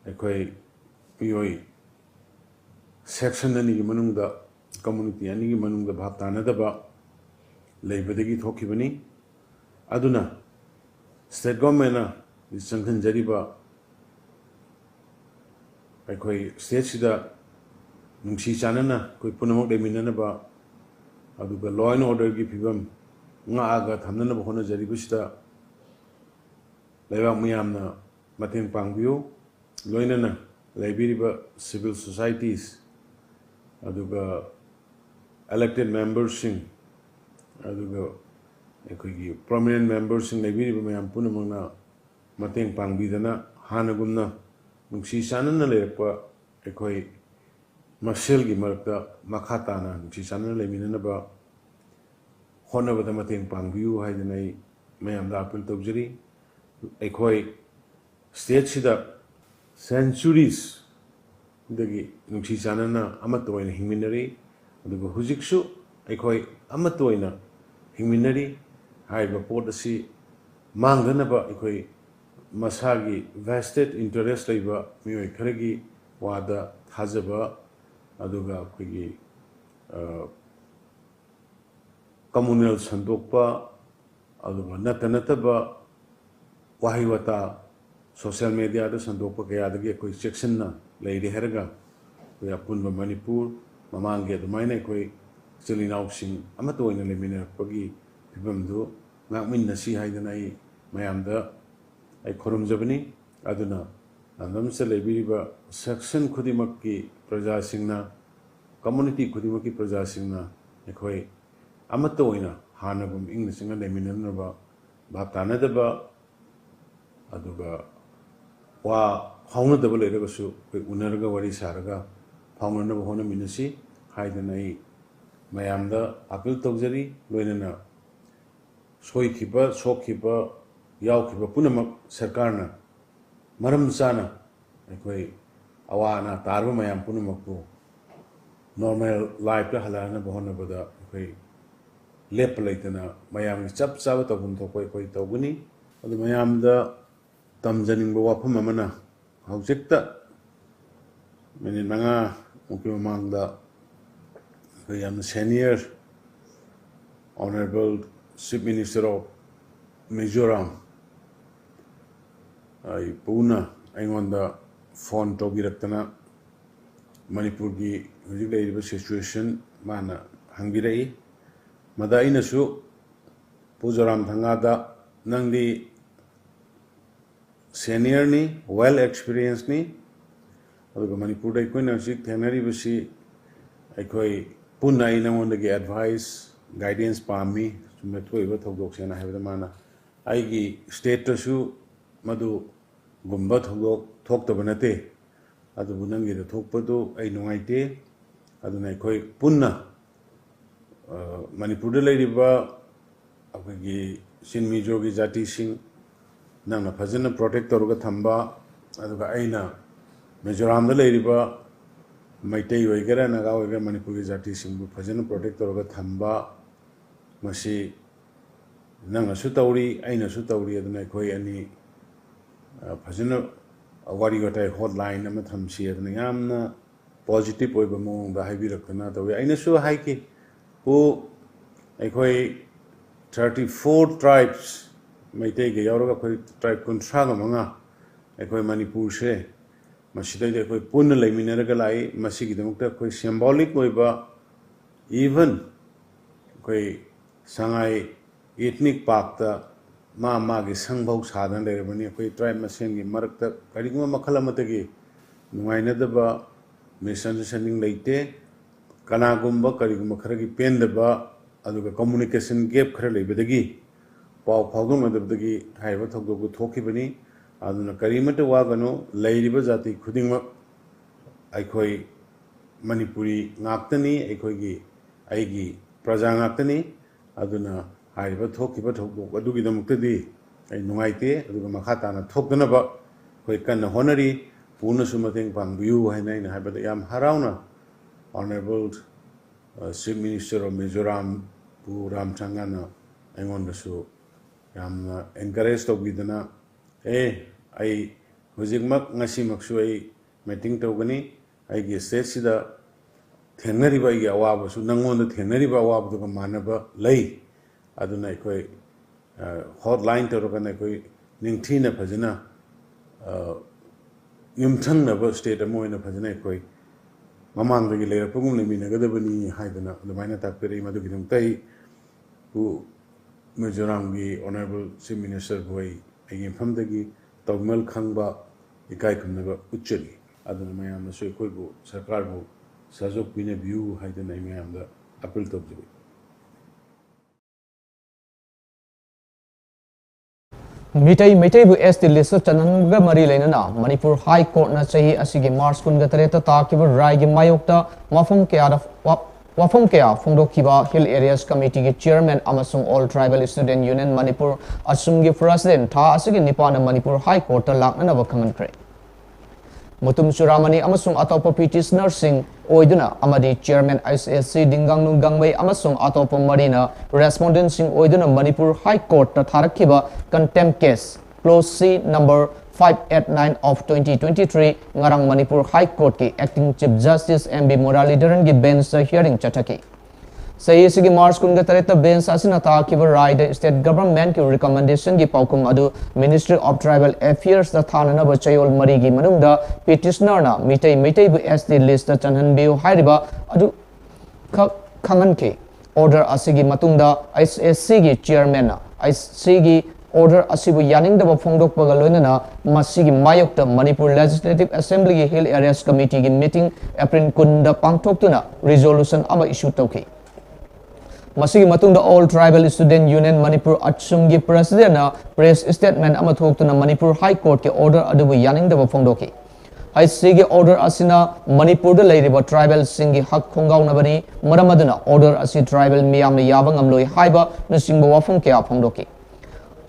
ꯑꯩꯈꯣꯏ ꯃꯤꯑꯣꯏ ꯁꯦꯛꯁꯟ ꯑꯅꯤꯒꯤ ꯃꯅꯨꯡꯗ ꯀꯝꯃꯨꯅꯤꯇꯤ ꯑꯅꯤꯒꯤ ꯃꯅꯨꯡꯗ ꯚꯥꯞ ꯇꯥꯅꯗꯕ ꯂꯩꯕꯗꯒꯤ ꯊꯣꯛꯈꯤꯕꯅꯤ ꯑꯗꯨꯅ ꯁ꯭ꯇꯦꯠ ꯒꯣꯔꯃꯦꯟꯅ ꯆꯪꯍꯟꯖꯔꯤꯕ ꯑꯩꯈꯣꯏ ꯁ꯭ꯇꯦꯠꯁꯤꯗ ꯅꯨꯡꯁꯤ ꯆꯥꯟꯅꯅ ꯑꯩꯈꯣꯏ ꯄꯨꯝꯅꯃꯛ ꯂꯩꯃꯤꯟꯅꯅꯕ ꯑꯗꯨꯒ ꯂꯣ ꯑꯦꯟ ꯑꯣꯔꯗꯔꯒꯤ ꯐꯤꯕꯝ ꯉꯥꯛꯑꯒ ꯊꯝꯅꯅꯕ ꯍꯣꯠꯅꯖꯔꯤꯕꯁꯤꯗ ꯂꯩꯕꯥꯛ ꯃꯤꯌꯥꯝꯅ ꯃꯇꯦꯡ ꯄꯥꯡꯕꯤꯌꯨ ꯂꯣꯏꯅꯅ ꯂꯩꯕꯤꯔꯤꯕ ꯁꯤꯚꯤꯜ ꯁꯣꯁꯥꯏꯇꯤꯁ ꯑꯗꯨꯒ elected ꯃꯦꯝꯕꯔꯁꯤꯡ ꯑꯗꯨꯒ ꯑꯩꯈꯣꯏꯒꯤ ꯄ꯭ꯔꯣꯃꯤꯅꯦꯟꯠ ꯃꯦꯝꯕꯔꯁꯤꯡ ꯂꯩꯕꯤꯔꯤꯕ ꯃꯌꯥꯝ ꯄꯨꯝꯅꯃꯛꯅ ꯃꯇꯦꯡ ꯄꯥꯡꯕꯤꯗꯅ ꯍꯥꯟꯅꯒꯨꯝꯅ ꯅꯨꯡꯁꯤ ꯆꯥꯟꯅꯅ ꯂꯩꯔꯛꯄ ꯑꯩꯈꯣꯏ ꯃꯁꯦꯜꯒꯤ ꯃꯔꯛꯇ ꯃꯈꯥ ꯇꯥꯅ ꯅꯨꯡꯁꯤ ꯆꯥꯟꯅꯅ ꯂꯩꯃꯤꯟꯅꯅꯕ ꯍꯣꯠꯅꯕꯗ ꯃꯇꯦꯡ ꯄꯥꯡꯕꯤꯌꯨ ꯍꯥꯏꯗꯅ ꯑꯩ ꯃꯌꯥꯝꯗ ꯑꯄꯤꯜ ꯇꯧꯖꯔꯤ ꯑꯩꯈꯣই ꯁ꯭ꯇꯦꯠꯁꯤꯗ ꯁꯦꯟꯆꯨꯔꯤꯁꯗꯒꯤ ꯅꯨꯡꯁꯤ ꯆꯥꯟꯅꯅ ꯑꯃꯠꯇ ꯑꯣꯏꯅ ꯍꯤꯡꯃꯤꯟꯅꯔꯤ ꯑꯗꯨꯒ ꯍꯧꯖꯤꯛꯁꯨ ꯑꯩꯈꯣꯏ ꯑꯃꯠꯇ ꯑꯣꯏꯅ ꯍꯤꯡꯃꯤꯟꯅꯔꯤ ꯍꯥꯏꯔꯤꯕ ꯄꯣꯠ ꯑꯁꯤ ꯃꯥꯡꯗꯅꯕ ꯑꯩꯈꯣꯏ ꯃꯁꯥꯒꯤ ꯚꯦꯁꯇꯦꯠ ꯏꯟꯇꯔꯦꯁ ꯂꯩꯕ ꯃꯤꯑꯣꯏ ꯈꯔꯒꯤ ꯋꯥꯗ ꯊꯥꯖꯕ ꯑꯗꯨꯒ ꯑꯩꯈꯣꯏꯒꯤ ꯀꯝꯃꯨꯅꯦꯜ ꯁꯟꯗꯣꯛꯄ ꯑꯗꯨꯒ ꯅꯠꯇꯕ ꯋꯥꯍꯩ ꯋꯥꯇꯥ ꯁꯣꯁꯤꯌꯦꯜ ꯃꯦꯗꯤꯌꯥꯗ ꯁꯟꯗꯣꯛꯄ ꯀꯌꯥꯗꯒꯤ ꯑꯩꯈꯣꯏ ꯆꯦꯛꯁꯤꯟꯅ ꯂꯩꯔꯦ ꯍꯥꯏꯔꯒ ꯑꯩꯈꯣꯏ ꯑꯄꯨꯟꯕ ꯃꯅꯤꯄꯨꯔ ꯃꯃꯥꯡꯒꯤ ꯑꯗꯨꯃꯥꯏꯅ ꯑꯩꯈꯣই ꯏꯆꯤꯜ ꯏꯅꯥꯎꯁꯤꯡ ꯑꯃꯠꯇ ꯑꯣꯏꯅ ꯂꯩꯃꯤꯟꯅꯔꯛꯄꯒꯤ ꯐꯤꯕꯝꯗꯨ ꯉꯥꯛꯃꯤꯟꯅꯁꯤ ꯍꯥꯏꯗꯅ ꯑꯩ ꯃꯌꯥꯝꯗ ꯑꯩ ꯈꯨꯔꯨꯝꯖꯕꯅꯤ ꯑꯗꯨꯅ ꯂꯝꯗꯝꯁꯤꯗ ꯂꯩꯕꯤꯔꯤꯕ ꯁꯦꯛꯁꯟ ꯈꯨꯗꯤꯡꯃꯛꯀꯤ ꯄ꯭ꯔꯖꯥꯁꯤꯡꯅ ꯀꯝꯃꯨꯅꯤꯇꯤ ꯈꯨꯗꯤꯡꯃꯛꯀꯤ ꯄ꯭ꯔꯖꯥꯁꯤꯡꯅ ꯑꯩꯈꯣꯏ ꯑꯃꯠꯇ ꯑꯣꯏꯅ ꯍꯥꯟꯅꯒꯨꯝ ꯏꯪꯅ ꯆꯤꯡꯅ ꯂꯩꯃꯤꯟꯅꯅꯕ ꯚꯥꯞ ꯇꯥꯅꯗꯕ ꯑꯗꯨꯒ ꯋꯥ ꯐꯥꯎꯅꯗꯕ ꯂꯩꯔꯒꯁꯨ ꯑꯩꯈꯣꯏ ꯎꯅꯔꯒ ꯋꯥꯔꯤ ꯁꯥꯔꯒ ꯐꯥꯎꯅꯅꯕ ꯍꯣꯠꯅꯃꯤꯟꯅꯁꯤ ꯍꯥꯏꯗꯅ ꯑꯩ ꯃꯌꯥꯝꯗ ꯑꯄꯤꯜ ꯇꯧꯖꯔꯤ ꯂꯣꯏꯅꯅ ꯁꯣꯏꯈꯤꯕ ꯁꯣꯛꯈꯤꯕ ꯌꯥꯎꯈꯤꯕ ꯄꯨꯝꯅꯃꯛ ꯁꯔꯀꯥꯔꯅ ꯃꯔꯝ ꯆꯥꯅ ꯑꯩꯈꯣꯏ ꯑꯋꯥ ꯑꯅꯥ ꯇꯥꯔꯕ ꯃꯌꯥꯝ ꯄꯨꯝꯅꯃꯛꯄꯨ ꯅꯣꯔꯃꯦꯜ ꯂꯥꯏꯐꯇ ꯍꯜꯂꯛꯅꯕ ꯍꯣꯠꯅꯕꯗ ꯑꯩꯈꯣꯏ ꯂꯦꯞꯄ ꯂꯩꯇꯅ ꯃꯌꯥꯝꯒꯤ ꯆꯞ ꯆꯥꯕ ꯇꯧꯐꯝ ꯊꯣꯛꯄ ꯑꯩꯈꯣꯏ ꯇꯧꯒꯅꯤ ꯑꯗꯨ ꯃꯌꯥꯝꯗ ꯇꯝꯖꯅꯤꯡꯕ ꯋꯥꯐꯝ ꯑꯃꯅ ꯍꯧꯖꯤꯛꯇ ꯃꯤꯅꯤꯠ 5ꯃꯨꯛꯀꯤ ꯃꯃꯥꯡꯗ ꯑꯩꯈꯣꯏ ꯌꯥꯝꯅ senior honourable chief minister of Mizoram ꯄꯨꯅ ꯑꯩꯉꯣꯟꯗ ꯐꯣꯟ ꯇꯧꯕꯤꯔꯛꯇꯅ ꯃꯅꯤꯄꯨꯔꯒꯤ ꯍꯧꯖꯤꯛ ꯂꯩꯔꯤꯕ ꯁꯤꯆꯨꯋꯦꯁꯟ ꯃꯥꯅ ꯍꯪꯕꯤꯔꯛꯏ ꯃꯗ ꯑꯩꯅꯁꯨ ꯄꯨꯖꯣꯔꯥꯝ ꯊꯪꯒꯥꯗ ꯅꯪꯗꯤ ꯁꯦꯅꯤꯌꯔꯅꯤ ꯋꯦꯜ ꯑꯦꯛꯁꯄꯤꯔꯤꯌꯦꯟꯁꯅꯤ ꯑꯗꯨꯒ ꯃꯅꯤꯄꯨꯔꯗ ꯑꯩꯈꯣꯏꯅ ꯍꯧꯖꯤꯛ ꯊꯦꯡꯅꯔꯤꯕꯁꯤ ꯑꯩꯈꯣꯏ ꯄꯨꯟꯅ ꯑꯩ ꯅꯉꯣꯟꯗꯒꯤ ꯑꯦꯗꯚꯥꯏꯁ ꯒꯥꯏꯗꯦꯟꯁ ꯄꯥꯝꯃꯤ ꯆꯨꯝꯅ ꯊꯣꯛꯏꯕ ꯊꯧꯗꯣꯛꯁꯦꯅ ꯍꯥꯏꯕꯗ ꯃꯥꯅ ꯑꯩꯒꯤ ꯁ꯭ꯇꯦꯠꯇꯁꯨ ꯃꯗꯨꯒꯨꯝꯕ ꯊꯧꯗꯣꯛ ꯊꯣꯛꯇꯕ ꯅꯠꯇꯦ ꯑꯗꯨꯕꯨ ꯅꯪꯒꯤꯗ ꯊꯣꯛꯄꯗꯨ ꯑꯩ ꯅꯨꯡꯉꯥꯏꯇꯦ ꯑꯗꯨꯅ ꯑꯩꯈꯣꯏ ꯄꯨꯟꯅ ꯃꯅꯤꯄꯨꯔꯗ ꯂꯩꯔꯤꯕ ꯑꯩꯈꯣꯏꯒꯤ ꯆꯤꯟ ꯃꯤꯖꯣꯒꯤ ꯖꯥꯇꯤꯁꯤꯡ ꯅꯪꯅ ꯐꯖꯅ ꯄ꯭ꯔꯣꯇꯦꯛ ꯇꯧꯔꯒ ꯊꯝꯕ ꯑꯗꯨꯒ ꯑꯩꯅ ꯃꯤꯖꯣꯔꯥꯝꯗ ꯂꯩꯔꯤꯕ ꯃꯩꯇꯩ ꯑꯣꯏꯒꯦꯔꯥ ꯅꯥꯒꯥ ꯑꯣꯏꯒꯦꯔꯥ ꯃꯅꯤꯄꯨꯔꯒꯤ ꯖꯥꯇꯤꯁꯤꯡꯕꯨ ꯐꯖꯅ ꯄ꯭ꯔꯣꯇꯦꯛ ꯇꯧꯔꯒ ꯊꯝꯕ ꯃꯁꯤ ꯅꯪꯅꯁꯨ ꯇꯧꯔꯤ ꯑꯩꯅꯁꯨ ꯇꯧꯔꯤ ꯑꯗꯨꯅ ꯑꯩꯈꯣꯏ ꯑꯅꯤ ꯐꯖꯅ ꯋꯥꯔꯤ ꯋꯥꯇꯥꯏ ꯍꯣꯠꯂꯥꯏꯟ ꯑꯃ ꯊꯝꯁꯤ ꯑꯗꯨꯅ ꯌꯥꯝꯅ ꯄꯣꯖꯤꯇꯤቭ ꯑꯣꯏꯕ ꯃꯑꯣꯡꯗ ꯍꯥꯏꯕꯤꯔꯛꯇꯅ ꯇꯧꯋꯤ ꯑꯩꯅꯁꯨ ꯍꯥꯏꯈꯤ ꯑꯩꯈꯣই 34 tribes ꯃꯩꯇꯩꯒ ꯌꯥꯎꯔꯒ ꯑꯩꯈꯣꯏ ꯇ꯭ꯔꯥꯏꯕ 35 ꯑꯩꯈꯣꯏ ꯃꯅꯤꯄꯨꯔꯁꯦ ꯃꯁꯤꯗꯩꯗ ꯑꯩꯈꯣꯏ ꯄꯨꯟꯅ ꯂꯩꯃꯤꯟꯅꯔꯒ ꯂꯥꯛꯏ ꯃꯁꯤꯒꯤꯗꯃꯛꯇ ꯑꯩꯈꯣꯏ ꯁꯤꯝꯕꯣꯂꯤꯛ ꯑꯣꯏꯕ ꯏꯚꯟ ꯑꯩꯈꯣꯏ ꯁꯉꯥꯏ ꯏꯊꯅꯤꯛ ꯄꯥꯔꯛꯇ ꯃꯥꯒꯤ ꯁꯪꯐꯧ ꯁꯥꯗꯅ ꯂꯩꯔꯕꯅꯤ ꯑꯩꯈꯣꯏ ꯇ꯭ꯔꯥꯏꯕ ꯃꯁꯦꯟꯒꯤ ꯃꯔꯛꯇ ꯀꯔꯤꯒꯨꯝꯕ ꯃꯈꯜ ꯑꯃꯠꯇꯒꯤ ꯅꯨꯡꯉꯥꯏꯅꯗꯕ ꯃꯤꯁꯑꯟꯗꯔꯁꯇꯦꯟꯗꯤꯡ ꯂꯩꯇꯦ ꯀꯅꯥꯒꯨꯝꯕ ꯀꯔꯤꯒꯨꯝꯕ ꯈꯔꯒꯤ ꯄꯦꯟꯗꯕ ꯑꯗꯨꯒ ꯀꯝꯃꯨꯅꯤꯀꯦꯁꯟ ꯒꯦꯞ ꯈꯔ ꯂꯩꯕꯗꯒꯤ ꯄꯥꯎ ꯐꯥꯎꯗꯣꯛꯅꯗꯕꯗꯒꯤ ꯍꯥꯏꯔꯤꯕ ꯊꯧꯗꯣꯛꯇꯨ ꯊꯣꯛꯈꯤꯕꯅꯤ ꯑꯗꯨꯅ ꯀꯔꯤꯃꯠꯇ ꯋꯥꯒꯅꯨ ꯂꯩꯔꯤꯕ ꯖꯥꯇꯤ ꯈꯨꯗꯤꯡꯃꯛ ꯑꯩꯈꯣꯏ ꯃꯅꯤꯄꯨꯔꯤ ꯉꯥꯛꯇꯅꯤ ꯑꯩꯒꯤ ꯄ꯭ꯔꯖꯥ ꯉꯥꯛꯇꯅꯤ ꯑꯗꯨꯅ ꯍꯥꯏꯔꯤꯕ ꯊꯣꯛꯈꯤꯕ ꯊꯧꯗꯣꯛ ꯑꯗꯨꯒꯤꯗꯃꯛꯇꯗꯤ ꯑꯩ ꯅꯨꯡꯉꯥꯏꯇꯦ ꯑꯗꯨꯒ ꯃꯈꯥ ꯇꯥꯅ ꯊꯣꯛꯇꯅꯕ ꯑꯩꯈꯣꯏ ꯀꯟꯅ ꯍꯣꯠꯅꯔꯤ ꯄꯨꯅꯁꯨ ꯃꯇꯦꯡ ꯄꯥꯡꯕꯤꯌꯨ ꯍꯥꯏꯅ ꯑꯩꯅ ꯍꯥꯏꯕꯗ ꯌꯥꯝ ꯍꯔꯥꯎꯅ honourable chief minister of Mizoram ꯄꯨ ꯔꯥꯝꯆꯪꯒꯅ ꯑꯩꯉꯣꯟꯗꯁꯨ ꯌꯥꯝꯅ encourage ꯇꯧꯕꯤꯗꯅ I hujikmak ngasimaksu ai meeting tawgani aigi state sida thengnariba aigi awaba su nangonda thengnariba awaba duga manaba lay aduna ikoi hotline tawragana ikoi ningthina phajana yumthangnaba state amoina phajana ikoi mamangdagi leirapagum leminagadabani haidana adumaina takpiri madugidamtai bu Mizoram gi Honorable Chief Minister boy aigi famdagi tawmal khangba ikai kumnaba uchali aduna mayam na soi koi bu sarkar bu sajok pine view haidana mayam da appeal tawjui Mitai bu ST list chananga mari lena Manipur High Court na chahi asigi March kun gatareta takiba rai gi mayokta mafam kya da wafam kya phongdokhiba Hill Areas Committee gi chairman amasung All Tribal Student Union Manipur asum gi president tha asigi nipana Manipur High Court ta lakna na bakhangan kre Mutum Suramani amasung atopa petitioner sing oiduna amadi chairman ICSC dingang nu gangbai amasung atopa marina respondent sing oiduna Manipur High Court ta tharakhiba contempt case clause C number 589 of 2023 ngarang Manipur High Court ki acting chief justice MB Muralidharan gi bench hearing chathaki Say sigi March kun gatareta bench asina ta kiba rai the state government ki recommendation gi paukum adu Ministry of Tribal Affairs da thanana ba chayol mari gi manungda petitioner na mitai bu ST list da chanhan biu hairiba adu khangan ke order asigi matungda ICSC gi chairman na ICSC gi order asibu yaning da phongdok paga loinana masigi mayokta Manipur Legislative Assembly gi Hill Areas Committee gi meeting April kun da pangthoktuna resolution ama issue tawki Masigi matungda All Tribal Student Union Manipur Achum gi president na press statement ama thoktuna Manipur High Court ke order adubu yaning da phongdoki ICSC gi order asina Manipur da leiriba tribal singi hak khongau na bani maramaduna order asi tribal miyam na yaba ngamloi haiba na singbo wafung ke phongdoki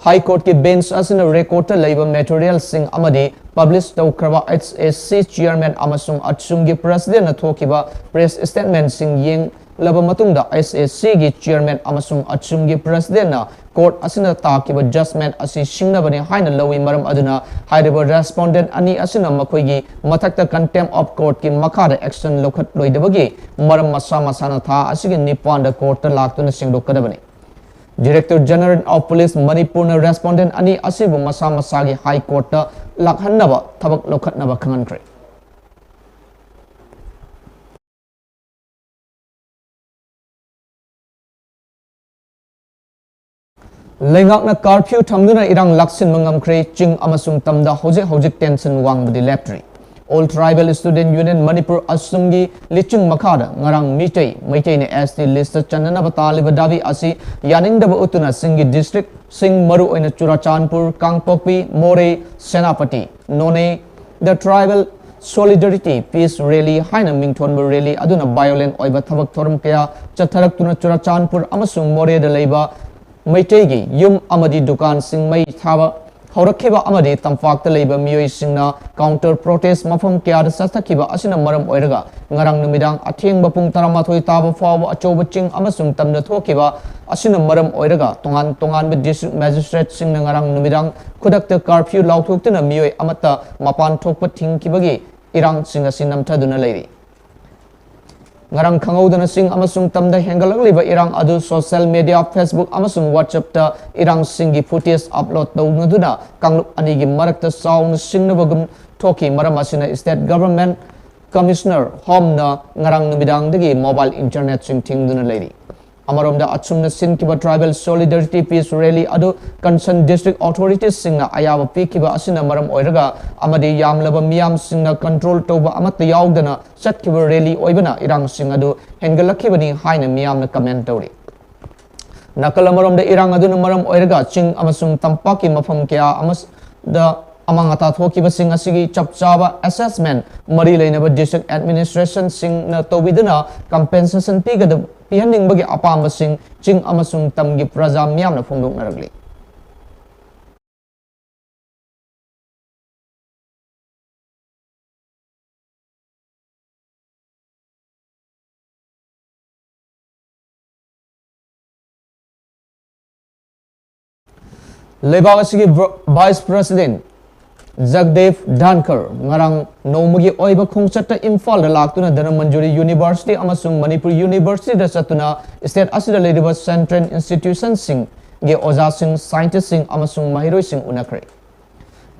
High Court ke bench asina record ta leiba material sing amadi publish tawkraba HSC chairman amasung Achum gi president na thokiba press statement sing yeng laba matungda SSC gi chairman amasung Achum gi president na court asina takiba judgment asi singna bani haina lawi maram aduna hairiba respondent ani asina makhoi gi mathakta contempt of court ki makhada action lokhat loidabagi maram masana tha asigi nipan da court ta laktuna singdokadabani Director General of Police Manipur na respondent ani asibu masa gi high court ta lakhannaba thabak lokhatnaba khangan kre Lengak na curfew thamduna irang laksin mangam kre ching amasung tamda hojik tension wangbadi leptri All Tribal Student Union Manipur asumgi lichung makhada ngarang mitai ne ST list chanana bataliba davi asi yaning daba utuna singi district sing maru oina Churachandpur Kangpokpi More Senapati None the tribal solidarity peace rally haina mingthon rally aduna violent oiba thabak thorum kaya chatharak tuna Churachandpur amasung More da leiba Maitegi yum amadi dukan sing mai thaba horakhiba amadi tamfakta leiba miyoi singna counter protest mafam kya da sasthakiba asina maram oiraga ngarang numidang athengba pung 13 taba fawa achoba ching amasung tamna thokiba asina maram oiraga tongan be district magistrate singna ngarang numidang khudakta curfew lauthoktuna miyoi amata mapan thokpa thingkibagi irang singa sinam thaduna leiri ngarang khangau sing amasung tamda hengalak liba irang adu social media Facebook amasung WhatsApp ta irang singi footage upload tawngduna kanglup anigi marakta sound singnabagum thoki maramasina state government commissioner home na ngarang numidang dagi mobile internet sing thingduna leiri Amaromda Achumna Sinkiba Tribal Solidarity Peace Rally adu concerned district authorities singna ayaba pikiba asina maram oiraga amadi yamlaba miyam singna control toba amata yaudana satkiba rally oibana irang sing adu hengalakibani haina miyamna comment tawri Nakalamaromda irang aduna maram oiraga ching amasung tampaki mafam kya amas da amangata thokiba sing asigi chapchaba assessment mari leinaba district administration sing na tobidana compensation pigada pihaning bagi apamba sing ching amasung tamgi praja miyamna phongdok naragli Lebag asigi Vice President Jagdev Dhankar ngarang nomagi oiba khongchatta Imphal da laktuna Dhanmanjuri University amasung Manipur University da chatuna state asida leidiba central institution sing ge oja sing scientist sing amasung mahiroi sing unakre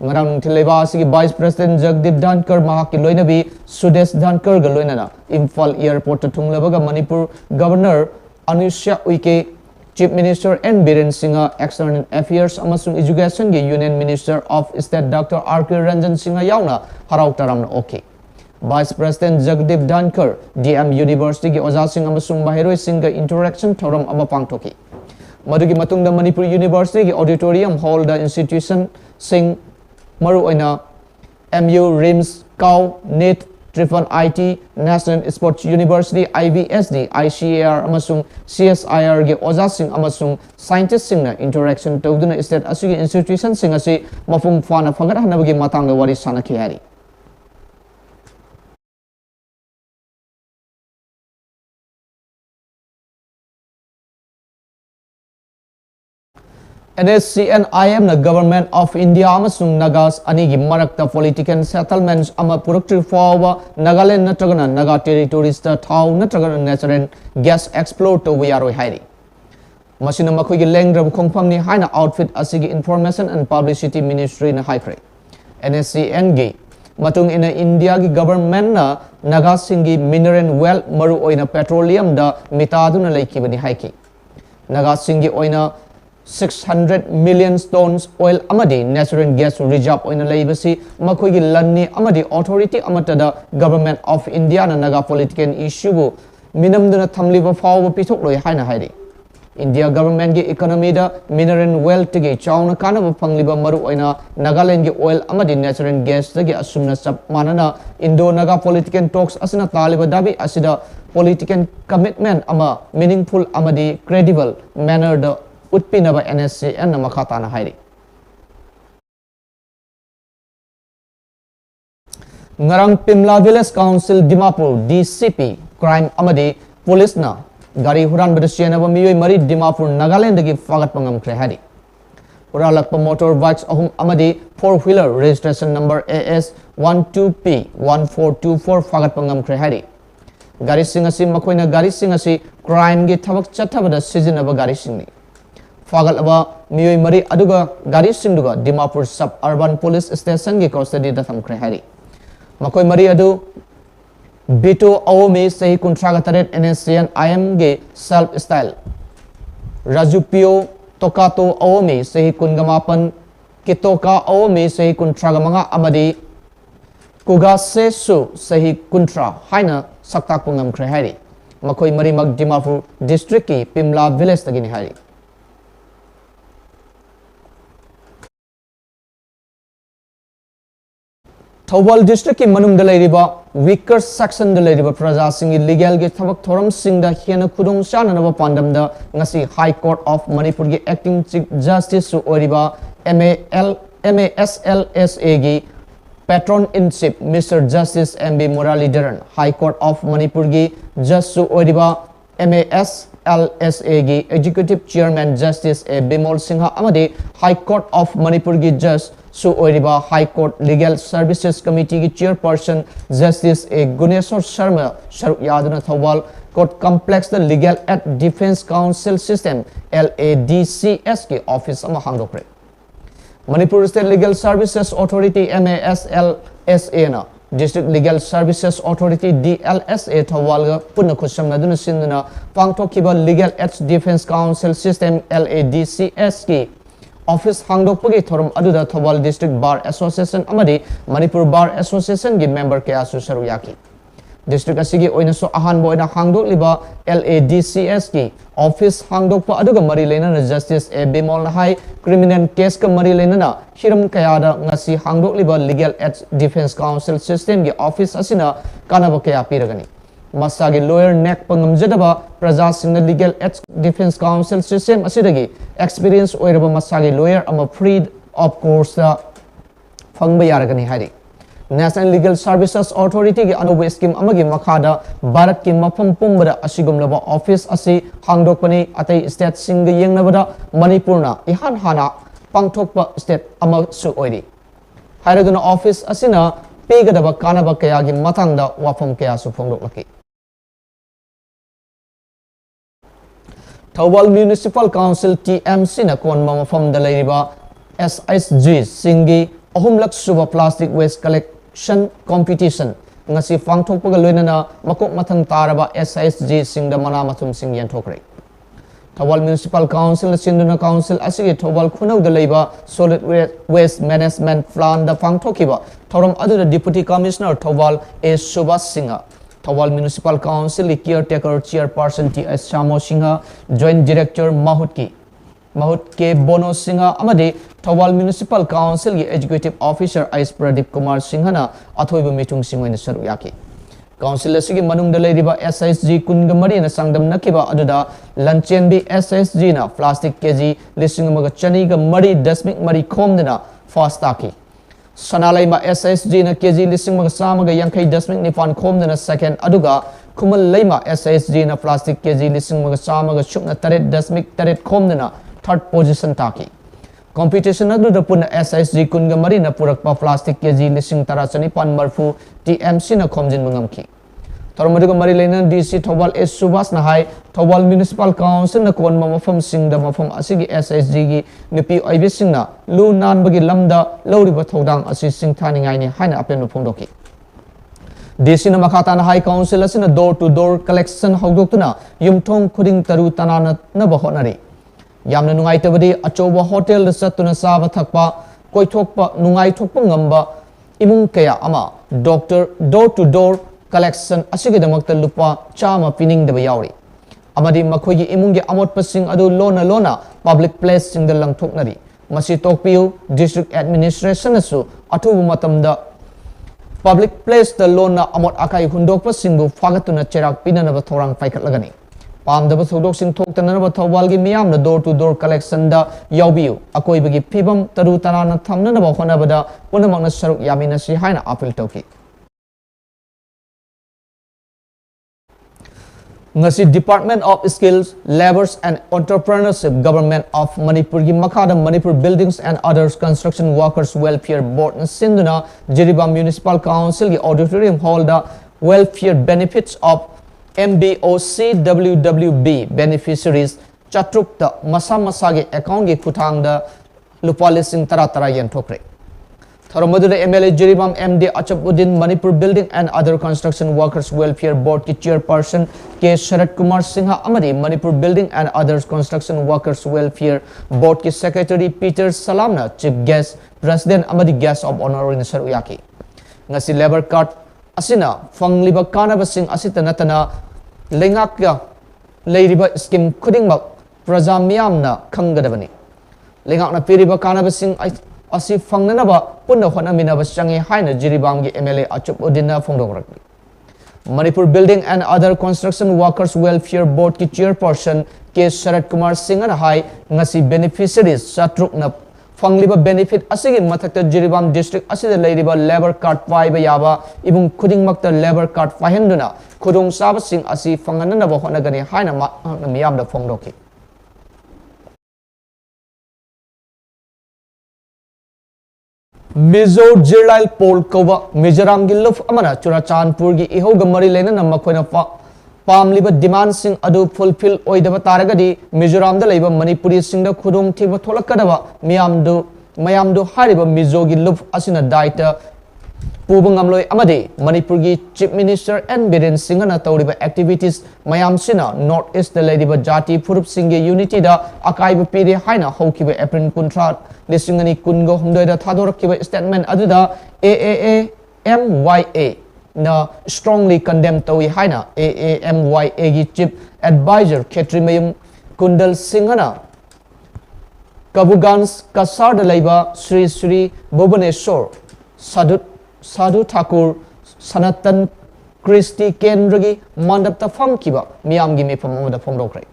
ngarang thileba asigi vice president Jagdev Dhankar mahaki loinabi Sudesh Dhankar ga loinana Imphal airport ta thunglabaga Manipur governor Anusha Uike Chief Minister N. Biren Singha, External Affairs amasung Education ge Union Minister of State Dr. R.K. Ranjan Singha yauna harau taramna okay. Vice President Jagdeep Dhankar, DM University ge Oja Singh amasung Bahiroi Singha interaction thoram ama pangthoki. Madugi matungda Manipur University ge Auditorium Hall da institution sing maru oina MU RIMS Cow NET Triple IT National Sports University IBSD ICAR amasung CSIR ge oja sing amasung scientist sing na interaction tawduna state asigi institution sing asi mafung fana phagat hanabagi matang wari sanaki hari NSCN-IM na Government of India amasung Nagas anigi marakta political settlements ama puraktir fawa Nagaland natragana Naga territories ta thau natragana natural gas explore to wiyaroi hairi masina makhoi gi lengrab khongpham ni haina outfit asigi information and publicity ministry na haikre NSCN ge matung ina India gi government na Naga singi mineral well maru oina petroleum da mitaduna laikibani haiki Naga singi oina 600 million tons oil amadi natural gas reserve oina laibasi makhoi gi lanni amadi authority amatada government of India na Naga political issue bu minamduna thamliba fawa pithok loi haina hairi India government gi economy da mineral wealth gi chawna kana pangliba maru oina Nagaland gi oil amadi natural gas da gi asumna sab manana Indo Naga political talks asina taliba dabi asida political commitment ama meaningful amadi credible manner da utpinaba NSCN na makhatana hairi ngarang Pimla Village Council Dimapur DCP crime amadi police na gari huran bedasianaba miyoi mari Dimapur Nagaland gi fagat pangam kre hari uralakpa motor bikes ahum amadi four wheeler registration number AS 12P 1424 fagat pangam kre hari gari singasi makoina gari singasi crime gi thabak chathabada sizinaba gari singni fagal aba miyoi mari aduga gari singduga Dimapur sub urban police station gi custody da thamkre hari makoi mari adu Bito Aome sahi kuntraga taret NSCN IM ge self style Rajupio Tokato Aome sahi kungamapan Kitoka Aome sahi kuntraga manga amadi Kugase su sahi kuntra haina sakta kungam kre hari makoi mari mag Dimapur district ki Pimla village tagini hari Thawal district ki manung dalai riba weaker section dalai riba praja singi legal ge thabak thoram sing da hiana khudong chana na pandam da ngasi High Court of Manipur gi acting chief justice su oriba MASLSA gi patron in chief Mr Justice MB Muralidharan High Court of Manipur gi judge su oriba MASLSA gi executive chairman Justice A Bimol Singha amade High Court of Manipur gi judge su oiriba High Court Legal Services Committee ki chairperson Justice A Guneshwar Sharma Sharuk Yaduna Thawal Court Complex the Legal Aid Defense Council System LADCS ki office ama hangdokre Manipur State Legal Services Authority MASLSA na District Legal Services Authority DLSA Thawal ga punna khusam na duna sinduna pangthokiba Legal Aid Defense Council System LADCS ki office hangdokpagi thorum aduda Thawal District Bar Association amadi Manipur Bar Association gi member kaya su saruyaki district asigi oina so ahan boina hangdok liba LADCS ki office hangdokpa aduga mari lena na Justice A Bimol hai criminal case ka mari lena na hiram kaya da ngasi hangdok liba Legal Aid Defense Council System gi office asina kanaba kaya piragani masagi lawyer neck pangamjadaba praja singna Legal Aid Defense Council System asidagi experience oiraba masagi lawyer ama free of course da phangba yaragani hari National Legal Services Authority gi anuba scheme amagi makhada Bharat ki mafam pumbada asigumlaba office asi hangdokpani atai state singa yengnabada Manipurna ihan hana pangthokpa state ama su oiri हाइरदुना office असिना पेगदब कानब कयागी मतंगदा वाफम कया सु फोंदोक्लकी थौबल म्युनिसिपल काउंसिल TMC ना कोन मफम द लेरिबा SSG सिंगी अहुमलक सुबह plastic waste collection competition ngasi fangthokpaga loinana makok mathang taraba SSG singda mana mathum sing yanthokre Thawal Municipal Council Sinduna Council asigi Thawal khunau da leiba solid waste management plan da fangthokiba thoram adu da deputy commissioner Thawal A Subhas Singha Thawal Municipal Council caretaker chairperson TS Shamo Singha joint director Mahut K Bono Singha amadi Thawal Municipal Council ki executive officer Ais Pradeep Kumar Singhana athoiba mitung singoina saru yaki Council asigi manungda leiriba SSG kunga mari na sangdam nakiba aduda lanchenbi SSG na plastic kg listing maga chani ga mari dasmik mari khomdana fast taki sanalai ma SSG na kg listing maga sama ga yankai dasmik nifan khomdana second aduga kumal leima SSG na plastic kg listing maga sama ga chukna taret dasmik taret khomdana third position taki competition adu da pun SSG kunga mari na purakpa plastic kg listing tara chani pan marfu TMC na khomjin mangamki Taramaduga mari leina DC Thawal S Subhas na hai Thawal Municipal Council na kon mafam sing da mafam asigi SSG gi nipi oibi sing na lu nan bagi lamda loriba thodang asi sing thani ngai ni haina apen no phongdoki DC na makata na hai council asina door to door collection hogdoktuna yumthong khuding taru tanana na bahonari yamna nungai tabadi achoba hotel satuna saba thakpa koithokpa nungai thokpa ngamba imung kaya ama doctor door to door collection asigi damakta lupa chama pining deba yauri amadi makhoigi imungi amot pasing adu lona public place sing da langthoknari masi tokpiu district administration asu athubu matamda public place da lona amot akai hundok pasingbu fagatuna cherak pinana ba thorang paikat lagani Pamdaba Sodok Sing Tok Tanaba Thawalgi Miam na door to door collection da Yaubiu Akoi bagi Pibam Taru Tanana Thamna Bahonabada Punamana Saruk Yamina Sihaina Apil Toki Ngasi Department of Skills, Labors and Entrepreneurship Government of Manipur gi Makada Manipur Buildings and Others Construction Workers Welfare Board na Sinduna Jiribam Municipal Council gi Auditorium Hall da Welfare Benefits of MBOC WWB beneficiaries chatrukta masa masagi account gi khutang da lupa lising tara yen thokre Tharamadu MLA Jiribam MD Achapuddin Manipur Building and Other Construction Workers Welfare Board ki chairperson K Sharat Kumar Singha amadi Manipur Building and Other Construction Workers Welfare Board ki secretary Peter Salamna chief guest president amadi guest of honor in Saruyaki ngasi labor card asina fangliba kanabasing asita natana lengakya leiriba scheme khudingmak praja miyamna khanggadabani lengakna piriba kanabasing asi fangnanaba punna honaminaba changi haina Jiribam gi MLA Achapuddin phongdokrak Manipur Building and Other Construction Workers Welfare Board ki chairperson K Sharat Kumar Singh na hai ngasi beneficiaries satrukna fangliba benefit asigi mathakta Jiribam district asida leiriba labor card paiba yaba ibung khudingmakta labor card fahenduna khudong sabasing asi fanganana ba honagani haina miyamda phongdoki Mizo Jirlail Pol Kova Mizoram gi luf amana Churachandpur gi ihoga mari lena namakoina pamliba demand sing adu fulfill oidaba taragadi Mizoram da leiba Manipuri sing da khudong thiba tholakadaba mayamdu hariba Mizo gi luf asina daita Pubangamloi amadi Manipur gi Chief Minister and Biren Singhana tawriba activities mayam sina North East da leiba Jati Phurup Singh unity da akaiba piri haina hokiba April contract lisingani kungo humdoi da thadorakiba statement aduda AAMYA na strongly condemn tawi haina AAMYA gi chief advisor Khetri Mayum Kundal Singhana Kabugans Kasar da leiba Sri Bhubaneswar Sadhu Thakur Sanatan Christi Kendragi Mandapta Famkiba Miyam gi mifam amada phongdokre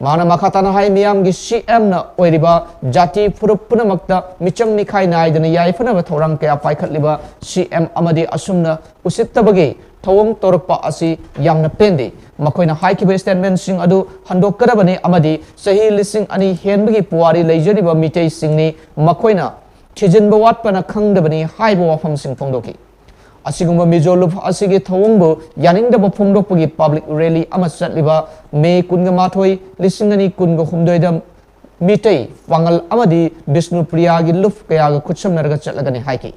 Mana makatana hai miyam gi CM na oiriba Jati Phurup punamakta michang mikhai naidana yaifana ba thorang kaya paikhatliba CM amadi asumna usittabagi thawong torakpa asi yamna pendi makoina haikiba statement sing adu handokkarabani amadi sahi lising ani henbagi puari leijariba mitei singni makoina थिजिनबो वाटपना खंगदबनी हाइबो वाफमसिंग फोंदोकी असिगुम्बा मिजोलुफ असिगी थवंगबो यानिंगदबो फोंदोकपगी पब्लिक रैली अमा चटलिबा मे कुनगा माथोई लिसिंगनी कुनगा हुमदोइदा मिटै वांगल अमदी विष्णुप्रिया गी loop कयागा खुचमनरगा चटलगनी हाइकी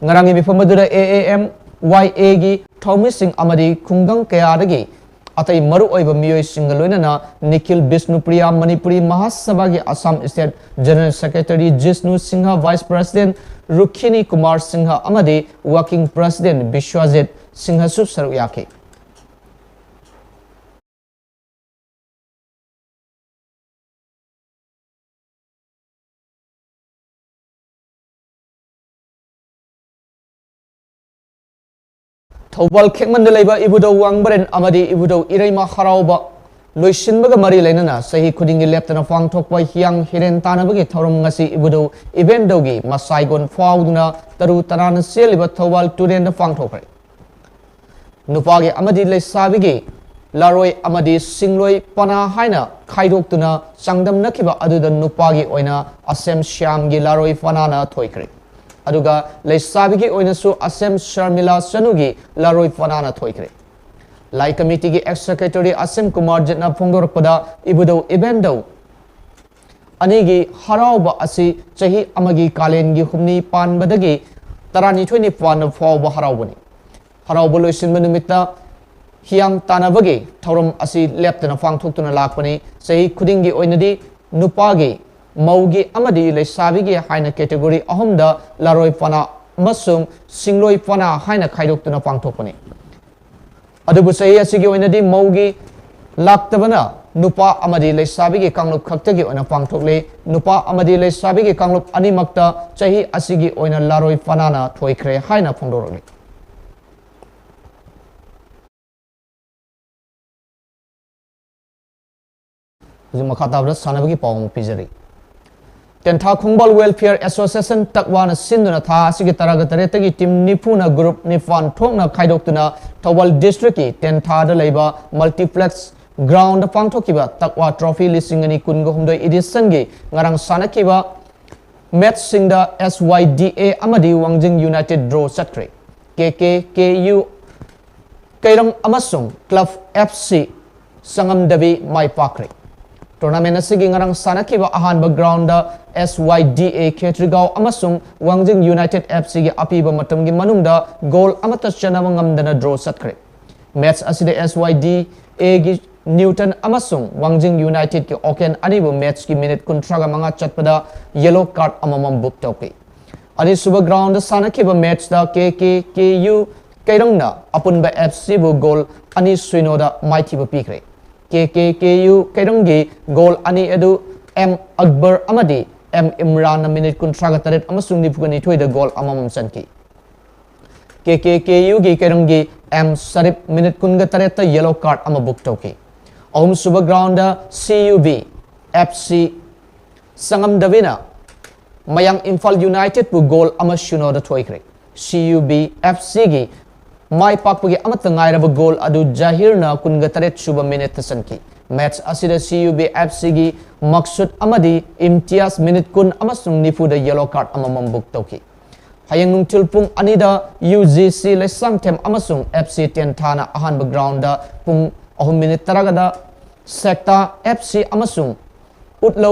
ngarang mi famudura AAM YA gi thaumising amadi khungang kayadagi atai maru oiba miyoi singa na Nikhil Vishnupriya Manipuri Mahasabha gi Assam State General Secretary Jisnu Singha Vice President Rukhini Kumar Singha amadi Working President Bishwajit Singha su saru yake Thoubal खेमन लेबा इबुदो वांगबरेन अमदी इबुदो इरेमा हरावबा लोइसिनबगा मरी लेना सही खुदिंगी लेप्तना फांगथोकवा हियांग Hiren तानबगी थौरम ngasi इबुदो event दोगी मसाइगोन फाउदुना तरु तरान सेलिबा थौबल टुरेन फांगथोकरे नुपागी अमदी लेसाबिगी लारोय अमदी सिंगलोय पना हाइना खाइदोक्तुना चांगदम नखिबा अदुदा नुपागी ओइना असेम श्यामगी लारोय Panama थोइखरे अदुगा लेसाबिगी ओइनसु असेम Sharmila सनुगी लारोय Panama थोइखरे लाई committee की एक्स सेक्रेटरी असेम कुमार जितना फोंदोरपदा इबुदो इवेंटो अनेगी हरावबा असि चही अमगी कालेनगी हुमनी पानबदगी तरानिथोइनि पान फावबा हरावबनी हरावबा लोइसिनबा नुमित्ता हियांग तानबगी थौरम असि लेप्तना फांगथोक्तुना लाकपनी चही खुदिंगी ओइनदी नुपागी मौगी अमदी लेसाबिगी हाइना कैटेगरी अहमदा लारोय पना मसुम सिंगलोय पना हाइना खाइदोक्तुना फांगथोकपनी अदुबु सही असिगी ओइनदी मौगी लाक्तबना नुपा अमदी लेसाबिगी कांगलुप खक्तगी ओइना फांगथोकले नुपा अमदी लेसाबिगी कांगलुप अनिमक्ता चही असिगी ओइना लारोय पनाना थोइखरे हाइना फोंदोरले मखाताब्रा सानबगी पावम पिजरी तेंथा खुंगबल वेलफेयर एसोसिएशन तकवाना सिंदुना था असिगी तरागा तरेतगी टीम निफुना ग्रुप निफान थोकना खाइदोक्तुना थौबल डिस्ट्रिक्ट की तेंथादा लेबा मल्टीप्लेक्स ग्राउंड पांगथोकिबा तकवा ट्रॉफी लिसिंगनी कुनगो हुमदोय एडिशन गी ngarang sanakiba मैच सिंगदा SYDA अमदी वांगजिंग यूनाइटेड ड्रॉ चटख्रे KKKU कैरंग अमसुंग क्लब FC संगमदबी माई पाखरे टूर्नामेंट असिगी ngarang sanakiba ahanba ground da SYDA Khetrigaon amasung Wangjing United FC gi apiba matamgi manungda goal amata chanaba ngamdana draw satkre match asida SYDA gi Newton amasung Wangjing United ki Oken anibu match ki minute kuntraga manga chatpada yellow card amamam book tawki ani suba ground da sanakiba match da KKKU kairangna apunba FC bu goal ani suinoda maithiba pikre KKKU kairangi goal ani edu M Akbar amadi M Imran minute kuntraga taret amasung nipugani thoida goal amamam sanki KKKU gi kairangi M Sarip minute kunga tareta yellow card ama book tawki ahum suba ground da CUB FC sangam davina mayang Imphal United bu goal ama shuno da thoikre CUB FC gi mai pakpagi amata ngairaba goal adu jahirna kunga taret suba minute sanki match asida CUB FC gi maksud amadi imtiaz minute kun amasung nifuda yellow card amamam book tawki hayang nungtil pung anida UGC lesang tem amasung FC Tenthana ahanba ground da pung 3 minute taragada sekta FC amasung utlo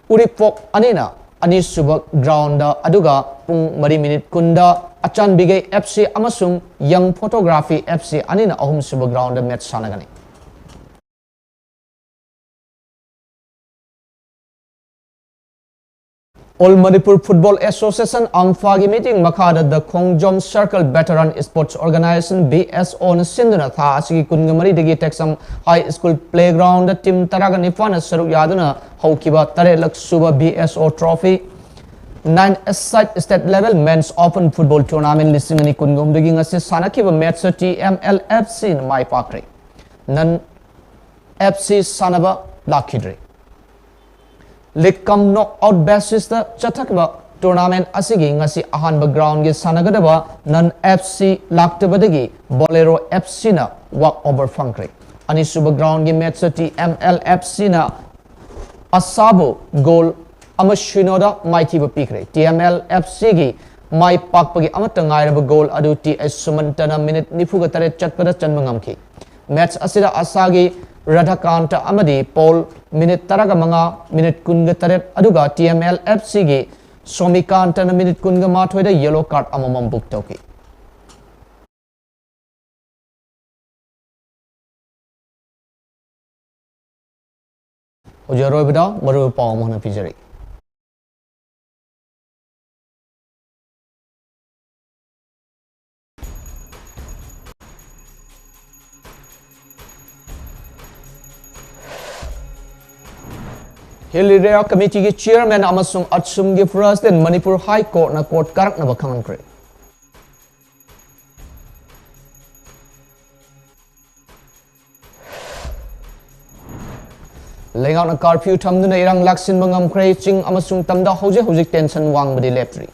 uripok anina ani suba ground da aduga pung 3 minute kunda achan bigay FC amasung young photography FC anina ahum suba ground da match sanagani All Manipur Football Association Amphagi meeting Makada the Thokchom Circle Veteran Sports Organization BSO na sinduna tha asigi kungamari degi Texam High School Playground the team taraga nifana saruk yaduna haukiba tare lak suba BSO trophy 9 aside state level men's open football tournament lisingani kungum degi ngase sanakiba match TML FC mai pakre nan FC sanaba lakhidre Likam knockout basis the Chatakba tournament asigi ngasi ahanba ground gi sanagadaba nan FC laktabadagi Bolero FC na walk over funkre ani suba ground gi match TML FC na asabo goal ama shinoda maithiba pikre TML FC gi mai pakpagi amata ngairaba goal adu TS Sumantana minute nifuga tare chatpada chanmangamki match asida asagi Radhakanta amadi Paul minute taraga manga minute kunga tare aduga TML FC gi Somikantana minute kunga mathoida yellow card amamam book tauki Ujaroi beda baru pau mana pijari Hiliraya Committee ki Chairman amasung Atsum gi President Manipur High Court na court karak na bakang kre. Lengaw na curfew tamdu na irang laksin mangam kre ching amasung tamda hojik tension wang badi leptri.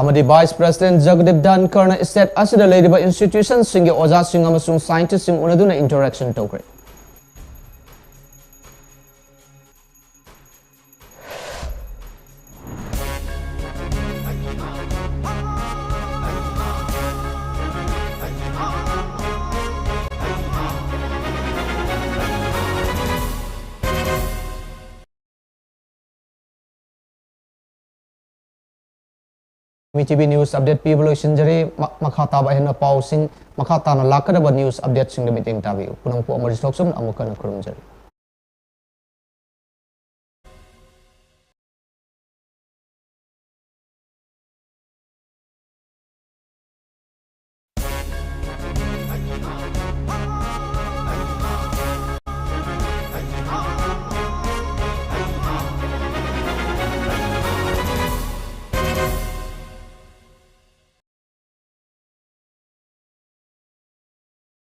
Amadi Vice President Jagdeep Dhankar na state asida ladiba institutions singi oja sing amasung scientists sing unaduna interaction tokre. MTV News Update people sinjari makhata ba hena pau sing makhata na lakada ba news update sing meeting tabi punang po AMARJIT THOKCHOM amukan kurumjari